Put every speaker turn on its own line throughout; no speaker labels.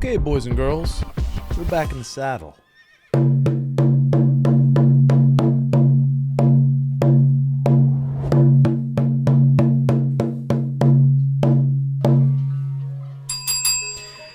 Okay, boys and girls, we're back in the saddle.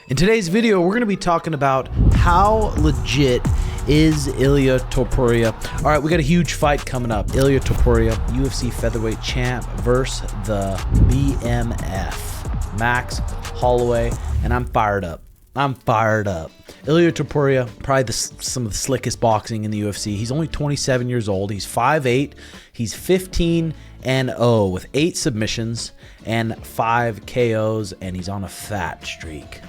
In today's video, we're going to be talking about how legit is Ilia Topuria. All right, we got a huge fight coming up. Ilia Topuria, UFC Featherweight champ versus the BMF, Max Holloway, and I'm fired up. Ilia Topuria, probably some of the slickest boxing in the UFC. He's only 27 years old. He's 5'8". He's 15-0 with 8 submissions and 5 KOs, and he's on a fat streak.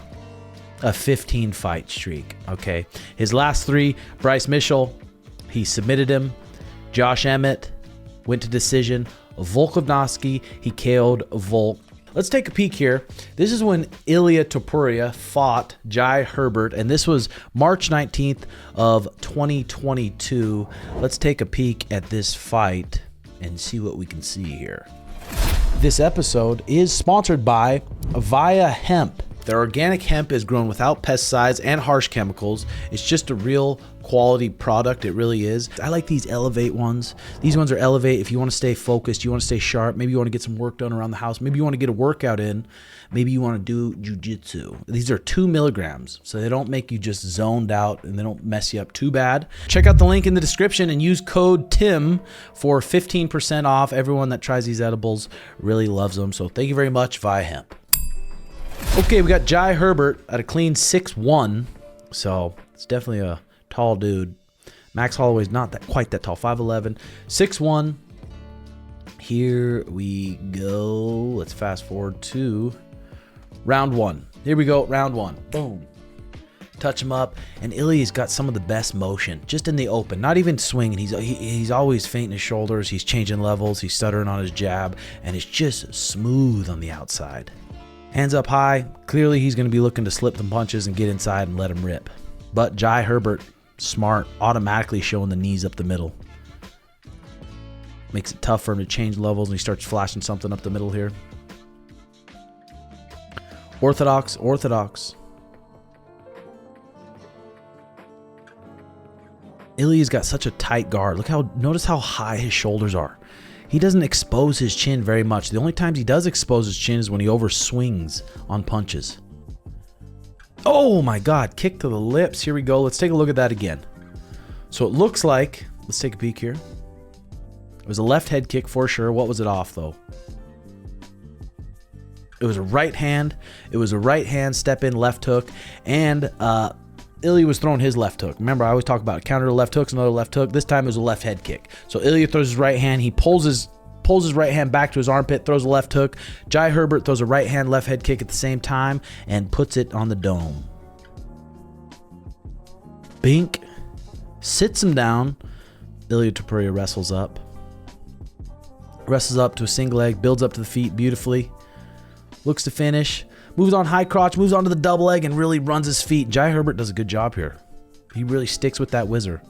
A 15-fight streak, okay? His last 3, Bryce Mitchell, he submitted him. Josh Emmett went to decision. Volkanovski, he KO'd Volk. Let's take a peek here. This is when Ilia Topuria fought Jai Herbert, and this was March 19th of 2022. Let's take a peek at this fight and see what we can see here. This episode is sponsored by VIIA Hemp. Their organic hemp is grown without pesticides and harsh chemicals. It's just a real quality product. It really is. I like these Elevate ones. These ones are Elevate if you want to stay focused, you want to stay sharp, maybe you want to get some work done around the house, maybe you want to get a workout in, maybe you want to do jujitsu. These are 2 milligrams, so they don't make you just zoned out and they don't mess you up too bad. Check out the link in the description and use code TIM for 15% off. Everyone that tries these edibles really loves them, so thank you very much, VIIA Hemp. Okay, we got Jai Herbert at a clean 6'1", so it's definitely a tall dude. Max Holloway's not quite that tall, 5'11", 6'1". Here we go. Let's fast forward to round 1. Here we go, round 1. Boom. Touch him up, and Ilia's got some of the best motion, just in the open, not even swinging. He's always feinting his shoulders, he's changing levels, he's stuttering on his jab, and it's just smooth on the outside. Hands up high. Clearly, he's going to be looking to slip some punches and get inside and let him rip. But Jai Herbert, smart, automatically showing the knees up the middle. Makes it tough for him to change levels, and he starts flashing something up the middle here. Orthodox. Ilia's got such a tight guard. Notice how high his shoulders are. He doesn't expose his chin very much. The only times he does expose his chin is when he overswings on punches. Oh my God, kick to the lips. Here we go. Let's take a look at that again. So it looks like, let's take a peek here. It was a left head kick for sure. What was it off though? It was a right hand. It was a right hand step in left hook, and Ilia was throwing his left hook. Remember, I always talk about counter left hooks, another left hook. This time it was a left head kick. So Ilia throws his right hand. He pulls his right hand back to his armpit, throws a left hook. Jai Herbert throws a right hand, left head kick at the same time and puts it on the dome. Bink. Sits him down. Ilia Topuria wrestles up. Wrestles up to a single leg, builds up to the feet beautifully. Looks to finish. Moves on high crotch, moves on to the double leg, and really runs his feet. Jai Herbert does a good job here. He really sticks with that whizzer.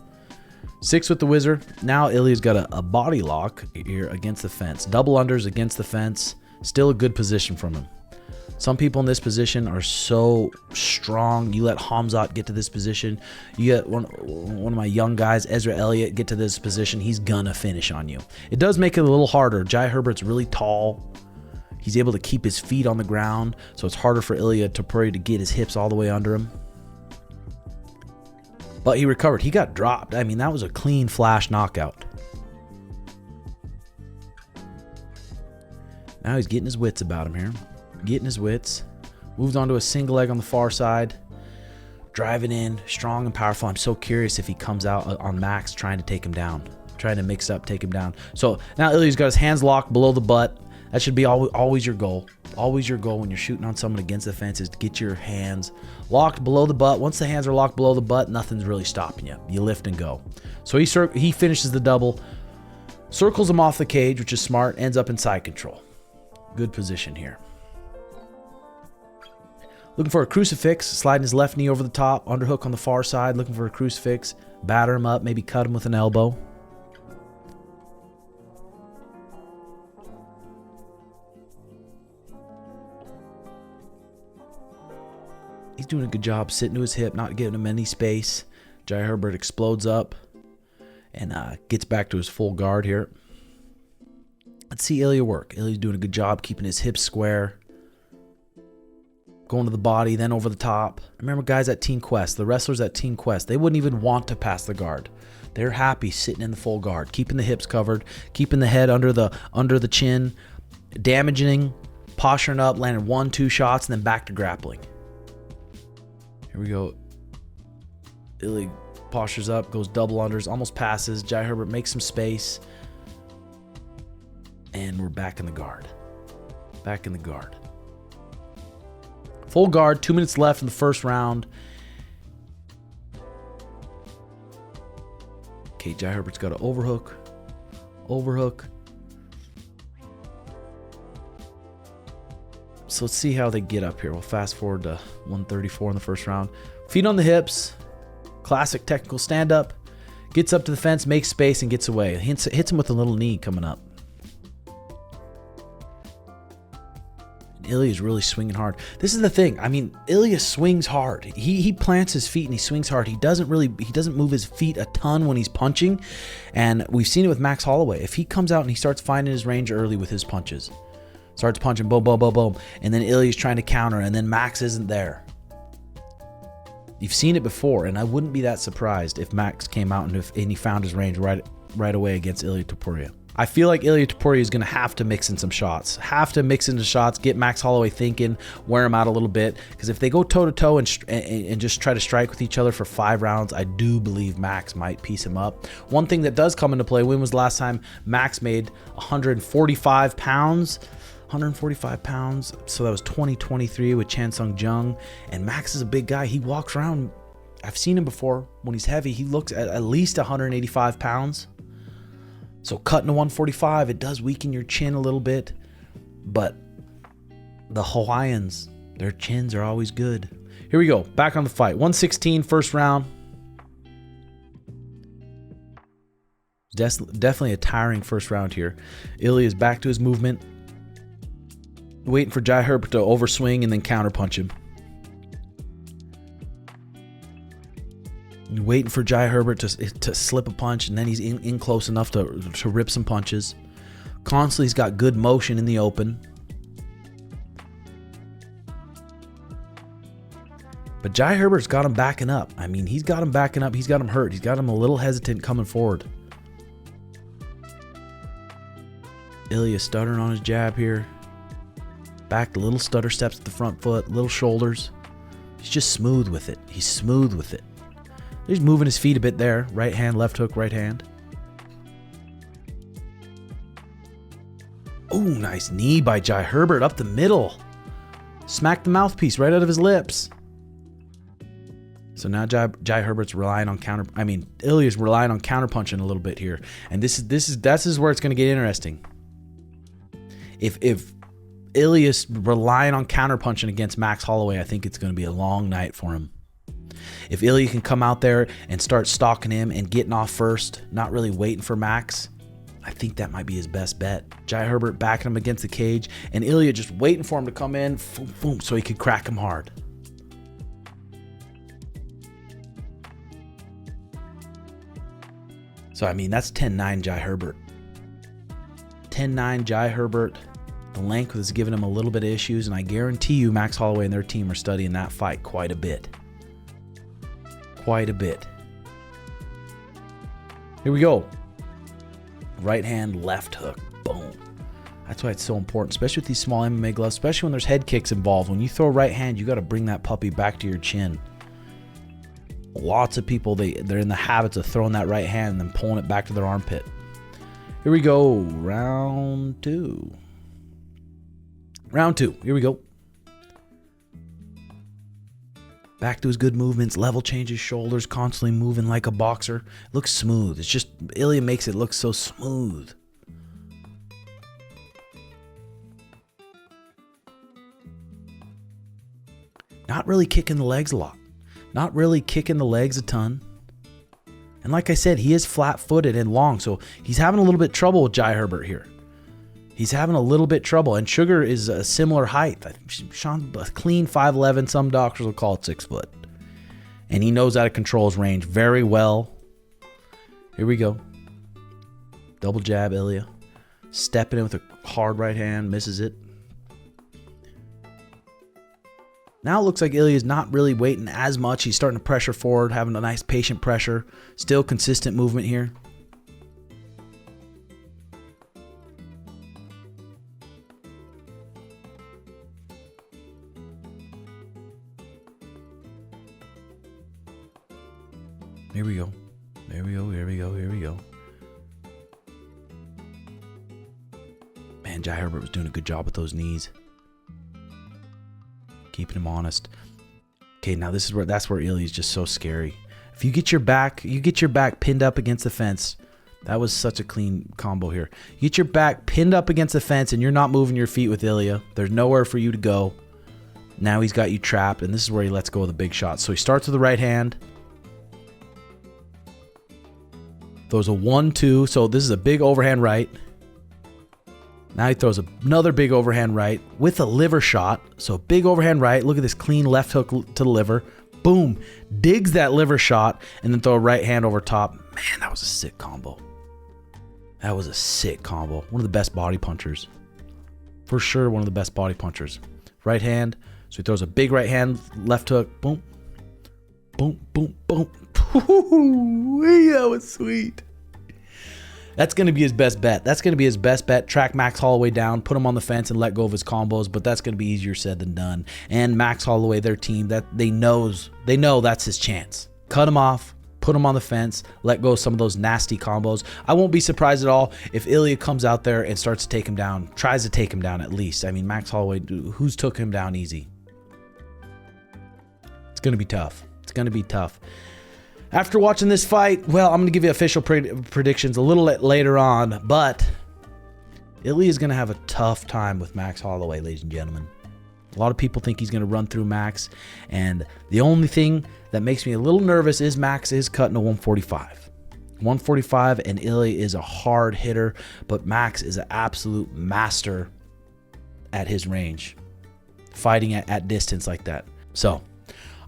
Sticks with the whizzer. Now Ilia's got a body lock here against the fence. Double unders against the fence. Still a good position from him. Some people in this position are so strong. You let Hamzat get to this position. You get one of my young guys, Ezra Elliott, get to this position. He's gonna finish on you. It does make it a little harder. Jai Herbert's really tall. He's able to keep his feet on the ground, so it's harder for Ilia Topuria to get his hips all the way under him. But he recovered. He got dropped. I mean, that was a clean flash knockout. Now he's getting his wits about him here. Getting his wits. Moves on to a single leg on the far side. Driving in, strong and powerful. I'm so curious if he comes out on Max trying to take him down. Trying to mix up, take him down. So now Ilia's got his hands locked below the butt. That should be always your goal. Always your goal when you're shooting on someone against the fence is to get your hands locked below the butt. Once the hands are locked below the butt, nothing's really stopping you. You lift and go. So he finishes the double, circles him off the cage, which is smart, ends up in side control. Good position here. Looking for a crucifix, sliding his left knee over the top, underhook on the far side, looking for a crucifix, batter him up, maybe cut him with an elbow. He's doing a good job sitting to his hip, not giving him any space. Jai Herbert explodes up and gets back to his full guard here. Let's see Ilia work. Ilia's doing a good job keeping his hips square. Going to the body, then over the top. Remember guys at Team Quest, the wrestlers at Team Quest, they wouldn't even want to pass the guard. They're happy sitting in the full guard, keeping the hips covered, keeping the head under the chin, damaging, posturing up, landing 1-2 shots, and then back to grappling. Here we go. Ilia postures up, goes double unders, almost passes. Jai Herbert makes some space. And we're back in the guard. Back in the guard. Full guard, 2 minutes left in the first round. Okay, Jai Herbert's got an overhook. Overhook. So let's see how they get up here. We'll fast forward to 134 in the first round. Feet on the hips. Classic technical stand-up. Gets up to the fence, makes space, and gets away. Hits him with a little knee coming up. Ilia's really swinging hard. This is the thing. I mean, Ilia swings hard. He plants his feet and he swings hard. He doesn't move his feet a ton when he's punching. And we've seen it with Max Holloway. If he comes out and he starts finding his range early with his punches, starts punching, boom, boom, boom, boom, and then Ilia's trying to counter, and then Max isn't there. You've seen it before, and I wouldn't be that surprised if Max came out and he found his range right away against Ilia Topuria. I feel like Ilia Topuria is going to have to mix in some shots. Get Max Holloway thinking, wear him out a little bit. Because if they go toe-to-toe and just try to strike with each other for 5 rounds, I do believe Max might piece him up. One thing that does come into play, when was the last time Max made 145 pounds? 145 pounds. So that was 2023 with Chan Sung Jung. And Max is a big guy. He walks around. I've seen him before. When he's heavy, he looks at least 185 pounds. So cutting to 145, it does weaken your chin a little bit. But the Hawaiians, their chins are always good. Here we go. Back on the fight. 116, first round. Definitely a tiring first round here. Ilia is back to his movement. Waiting for Jai Herbert to overswing and then counterpunch him. Waiting for Jai Herbert to slip a punch, and then he's in close enough to rip some punches. Constantly, he's got good motion in the open. But Jai Herbert's got him backing up. I mean, he's got him backing up. He's got him hurt. He's got him a little hesitant coming forward. Ilia stuttering on his jab here. Back, little stutter steps at the front foot, little shoulders. He's just smooth with it. He's smooth with it. He's moving his feet a bit there. Right hand, left hook, right hand. Oh, nice knee by Jai Herbert up the middle. Smacked the mouthpiece right out of his lips. So now Jai Herbert's relying on Ilia's relying on counterpunching a little bit here. And this is where it's going to get interesting. If Ilia's relying on counterpunching against Max Holloway, I think it's going to be a long night for him. If Ilia can come out there and start stalking him and getting off first, not really waiting for Max, I think that might be his best bet. Jai Herbert backing him against the cage, and Ilia just waiting for him to come in, boom, boom, so he could crack him hard. So, I mean, that's 10-9 Jai Herbert. 10-9 Jai Herbert. The length was giving him a little bit of issues, and I guarantee you Max Holloway and their team are studying that fight quite a bit. Quite a bit. Here we go. Right hand, left hook. Boom. That's why it's so important, especially with these small MMA gloves, especially when there's head kicks involved. When you throw a right hand, you got to bring that puppy back to your chin. Lots of people, they're in the habits of throwing that right hand and then pulling it back to their armpit. Here we go. Round 2. Round 2. Here we go. Back to his good movements, level changes shoulders, constantly moving like a boxer. Looks smooth. It's just, Ilia makes it look so smooth. Not really kicking the legs a lot. Not really kicking the legs a ton. And like I said, he is flat-footed and long, so he's having a little bit of trouble with Jai Herbert here. He's having a little bit trouble, and Sugar is a similar height. Sean, a clean 5'11", some doctors will call it 6 foot. And he knows how to control his range very well. Here we go. Double jab, Ilia. Stepping in with a hard right hand, misses it. Now it looks like Ilia's not really waiting as much. He's starting to pressure forward, having a nice patient pressure. Still consistent movement here. Here we go. Here we go. Here we go. Here we go. Man, Jai Herbert was doing a good job with those knees. Keeping him honest. Okay, now this is where Ilia's just so scary. If you get your back pinned up against the fence. That was such a clean combo here. You get your back pinned up against the fence and you're not moving your feet with Ilia. There's nowhere for you to go. Now he's got you trapped, and this is where he lets go of the big shot. So he starts with the right hand. Throws a 1-2, so this is a big overhand right. Now he throws another big overhand right with a liver shot. So big overhand right. Look at this clean left hook to the liver. Boom. Digs that liver shot and then throw a right hand over top. Man, that was a sick combo. That was a sick combo. One of the best body punchers. For sure, one of the best body punchers. Right hand. So he throws a big right hand, left hook. Boom. Boom, boom, boom. Ooh, that was sweet. That's going to be his best bet. That's going to be his best bet. Track Max Holloway down, put him on the fence, and let go of his combos. But that's going to be easier said than done. And Max Holloway, their team, that they know that's his chance. Cut him off, put him on the fence, let go of some of those nasty combos. I won't be surprised at all if Ilia comes out there and starts to take him down, tries to take him down at least. I mean, Max Holloway, who's took him down easy? It's going to be tough. It's going to be tough. After watching this fight, well, I'm going to give you official predictions a little later on, but Ilia is going to have a tough time with Max Holloway, ladies and gentlemen. A lot of people think he's going to run through Max, and the only thing that makes me a little nervous is Max is cutting to 145. 145, and Ilia is a hard hitter, but Max is an absolute master at his range, fighting at distance like that. So,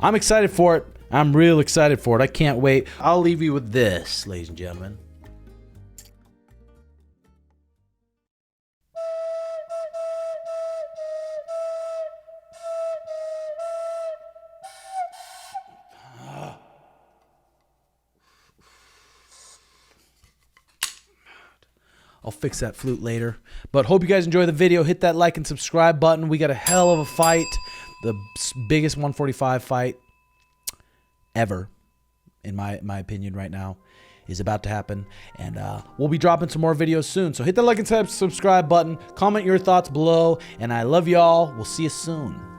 I'm excited for it. I'm real excited for it. I can't wait. I'll leave you with this, ladies and gentlemen. I'll fix that flute later. But hope you guys enjoy the video. Hit that like and subscribe button. We got a hell of a fight. The biggest 145 fight ever, in my opinion right now, is about to happen. And we'll be dropping some more videos soon. So hit that like and subscribe button. Comment your thoughts below. And I love y'all. We'll see you soon.